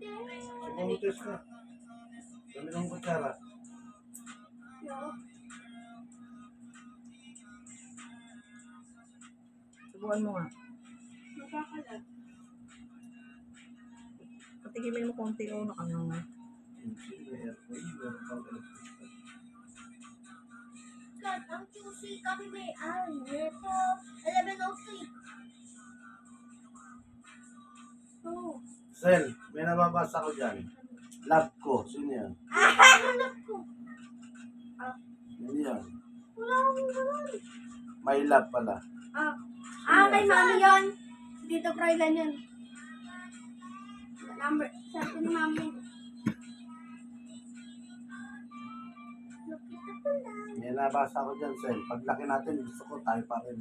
Sumulutes ka. Dami ng kutsara. Subukan mo nga. Makakalat. Patikimin mo konti o nakanganga. God, ang QC kami may nito. 11:03. Oh. Sel, may nababasa ko dyan. Love ko. Sino yan? Hanap ko. Hindi yan. Wala akong ganun. My love pala. Kay mami yun. Dito Froilan yun. Number, sabi ni mami yun. Nakita ko lang. May nabasa ko dyan, Sel. Paglaki natin, gusto ko tayo pa rin.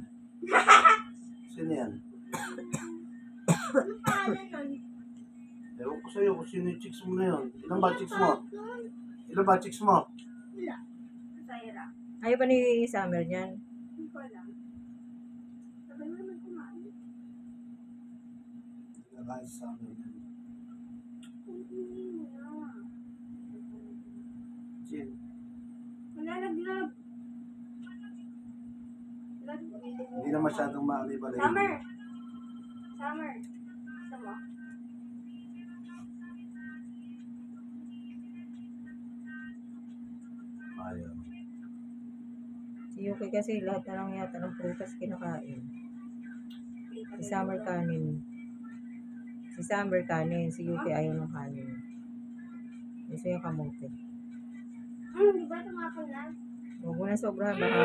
Sino yan? Ano pangalan nun? Ewan ko sa'yo kung sino yung chicks mo na yun. Ilan ba chicks mo? Ilan ba chicks mo? Wala. Saira. Ayaw pa ni Summer niyan. Hindi ko alam. Sabi mo naman kumain. Nakain sa amin. Chin. Wala nag-love. Hindi na masyadong maalibalay. Summer. Summer. Gusto mo? Ayaw. Si Yuki kasi lahat na lang yata ng prutas kinakain. Si Summer kanin. Si Summer kanin. Si Yuki ayaw ng kanin. Gusto yung kamote. Di ba tumapon na? Huwag mo na sobra. Baka